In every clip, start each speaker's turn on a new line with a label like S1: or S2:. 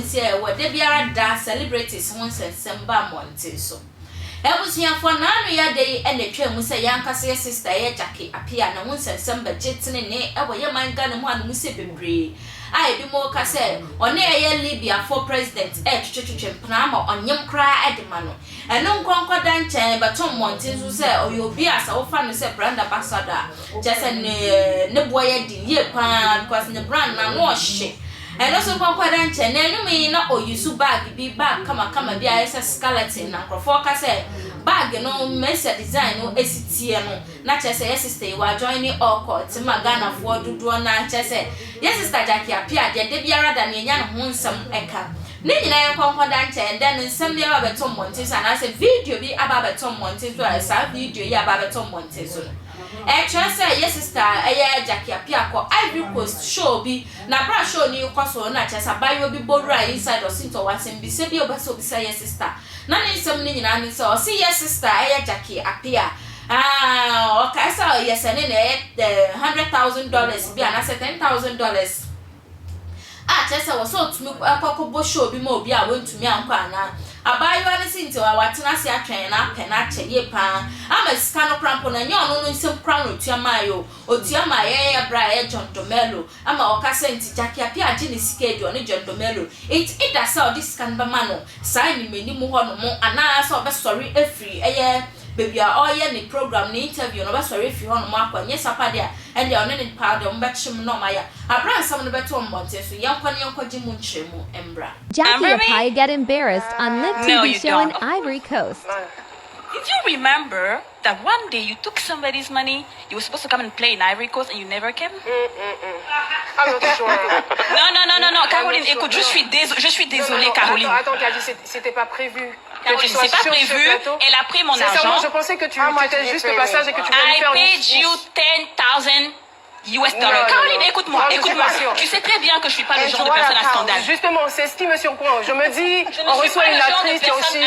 S1: say what they biara da celebrities once and semba monte so. Ebusia for nanu ya day and the train say yanka say sister Jackie Appiah na once and semba jetting ne ebo ye man Ghana mo anu se bebre. I be more ka say one ye Libya for president twetwetwe ma onyem kra edemano. Eno nkonkwa dan chen beton monte so say oyobi asa wo fa no say brand ambassador. Just ne boy di ye pa because ne brand na no hye. And also conquer and then me not or you so bag be back come be a skeleton and crofoka say bag no mess design no STM not just say sister you are joining all court my Ghana for do na say yes sister Jackie Appiah de biara than yan honsome eka Nina conquer and then some day about Tom Montes and I said video be about Tom Montes so I saw video ya about Tom Montes. Say yes sister Jackie Appiah ko Ivory Coast show bi na bra show ni ko so na chesa bayo bi bodura inside or sinto wasen bi se bi obaso bi say yes sister na ni nsem ni nyina ni so see yes sister Jackie Appiah okay so yes and $100,000 bi and I said $10,000 chesa was so to me akoko show bi mo bi a won to me anko ana abayo ani sinti wa watena se atwen na pena cheye pa ama sika no krampo na nya ono no nsem kram no tuamayo otuama ye bra ye John Domelo ama okase nti Jackie Appiah agi ni sika edu oni John Domelo it da sa this can ba mano sai ni meni mu ho no mo ana so be sorry efri eye baby all ye ni program ni interview no be sorry efri ho no mo akwanye sapa dia and they oni ni pa de mo be chim no ma ya abran sam no beto mbonte so yankwa ji mu nchemu embra.
S2: Jackie Appiah get embarrassed on Live TV show in Ivory Coast.
S3: Did you remember that one day you took somebody's money, you were supposed to come and play in Ivory Coast and you never came?
S4: I'm not sure.
S3: Non, Caroline, écoute, je suis désolée, Caroline.
S4: Attends, c'était pas prévu.
S3: Caroline, c'est pas prévu. Elle a pris mon argent.
S4: Je pensais que tu étais juste le passage et que tu voulais me faire
S3: I paid you $10,000. Caroline, écoute-moi. Tu sais très bien que je suis pas le genre de personne à scandale.
S4: Justement, c'est ce qui me surprend. Je me dis, on reçoit une actrice, tu as aussi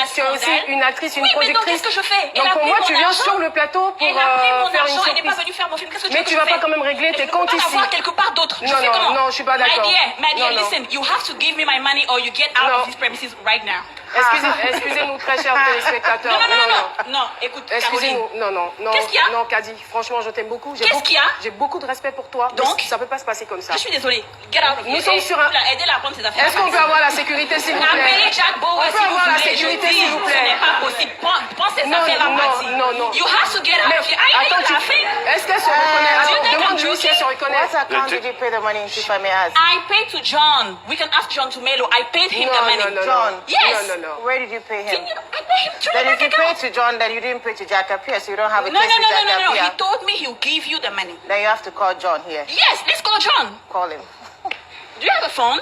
S4: une actrice, une productrice.
S3: Mais donc, qu'est-ce que je fais?
S4: Donc pour moi, tu viens sur le plateau pour faire une surprise.
S3: Elle n'est pas venue faire mon film. Qu'est-ce que tu veux?
S4: Mais tu vas pas quand même régler tes comptes ici.
S3: Avoir quelque part d'autre. Non,
S4: je suis pas d'accord.
S3: My dear, listen, you have to give me my money or you get out of these premises right now.
S4: Excusez-nous, très chers téléspectateurs.
S3: Non, écoute,
S4: excusez-nous, non.
S3: Qu'est-ce qu'il y a?
S4: Non, Kadi, franchement, je t'aime beaucoup.
S3: Qu'est-ce qu'il y a?
S4: J'ai beaucoup de respect pour toi.
S3: Donc,
S4: ça peut pas se passer comme ça.
S3: Je suis désolée. Get out of here.
S4: Nous sommes sur un...
S3: Aidez-la à prendre ses affaires.
S4: Est-ce qu'on peut avoir la sécurité, s'il vous plaît?
S3: Appelez Jack Bowen,
S4: on peut avoir la sécurité, s'il vous plaît.
S3: Ce n'est pas possible. Prends ses affaires à partir.
S4: Non.
S3: You have to get out of here.
S4: Est-ce qu'elle se reconnaît? Demande-lui si elle se reconnaît.
S5: What account did you pay the money into, if I may ask?
S3: I paid to John. We can ask John Tumelo. I paid him the money.
S5: John?
S3: Yes.
S5: No. Where did you pay him?
S3: I paid him to
S5: Then if you paid to John, then you didn't pay to Jackie Appiah, so you don't have a case with Jackie Appiah.
S3: He told me he'll give you the money.
S5: Then you have to call John here.
S3: Yes, let's call John.
S5: Call him.
S3: Do you have a phone?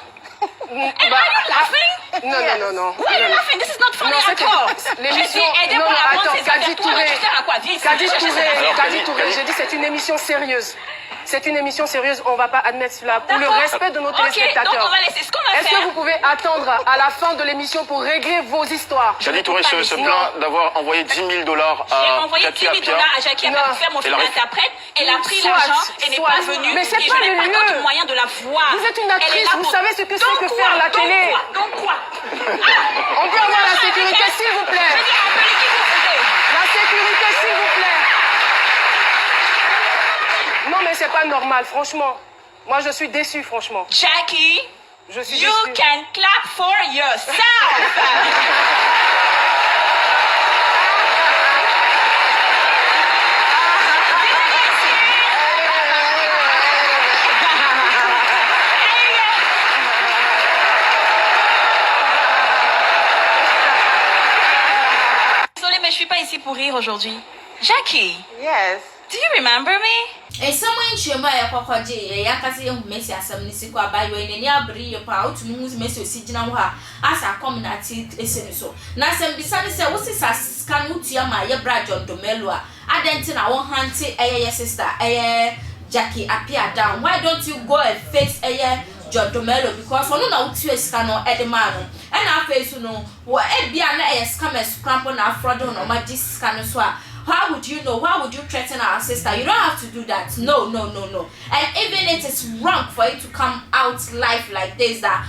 S3: And are you laughing?
S4: Non.
S3: Why are you laughing? This is not funny at all.
S4: L'émission... Non, attends, Kadi Touré, j'ai dit c'est une émission sérieuse. C'est une émission sérieuse, on ne va pas admettre cela pour le respect de nos téléspectateurs.
S3: Donc on va laisser ce qu'on va faire.
S4: Est-ce que vous pouvez attendre à la fin de l'émission pour régler vos histoires?
S6: Jackie Touré se plaint d'avoir envoyé $10,000 à Jackie Appiah.
S3: J'ai envoyé $10,000 à Jackie Appiah pour faire mon film d'interprète. Elle a pris l'argent, elle n'est pas venue.
S4: Mais c'est
S3: et
S4: pas
S3: je n'ai
S4: le
S3: pas d'autre
S4: lieu.
S3: moyen de la voir.
S4: Vous êtes une actrice, vous savez ce que c'est que faire la télé.
S3: Donc quoi?
S4: On peut avoir la sécurité, s'il vous plaît. La sécurité, s'il vous plaît. Non, mais c'est pas normal, franchement. Moi, je suis déçue, franchement.
S3: Jackie,
S4: je suis
S3: you
S4: déçue.
S3: can clap for yourself. Désolée, mais je suis pas ici pour rire aujourd'hui. Jackie.
S5: Yes.
S3: Do you remember me?
S1: Someone chema ya kwakwaje ya kasi yehu Messi asam ni siku abayo ni abri ye pa otumi hu Messi osigina ho a asa community eseni so na asem bisane se wo sisa scan utua ma ye bra John Domelo a adenti na wo hante eye sister Jackie Appiah down. Why don't you go and face John Domelo because ono na utua sika no edema no e na face no wo ebia na scammers cramp na fraud no ma dis scan so a how would you know? Why would you threaten our sister? You don't have to do that. No. And even it is wrong for you to come out live like this. That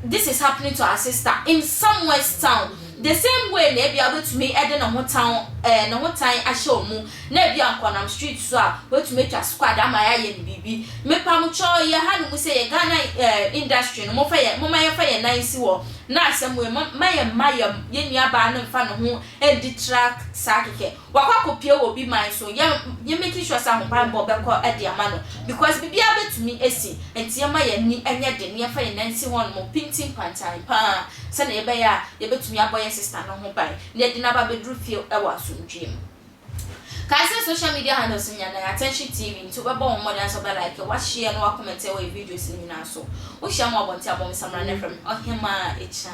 S1: this is happening to our sister in some west town. The same way na be able to me ede na ho town na ho tan ahye omu na be ankonam street so a wetu metwa squad amaya ye bibi me pam cho ye ha no mu say ye Ghana industry no mo fa ye mo ma ye fa ye nan si wo na asem we mayam ye nua ba no mfa no ho edi track sakeke wakwa kopie obi man so ye make sure sa ho pan bo be ko edi ama no because bibi abetu mi esi enti ye ma ye ni enye de ne fa ye nan si won mo painting pantai pa se na ye be ya ye betumi aboy sister no ho bai na di na ba bedru fie e wa asomdwem Kaise social media handles nya na Attention TV nti we bo mo dan so be like wa share no wa comment e wa videos ni na so wo share mo abonti abom samra na from ohema echa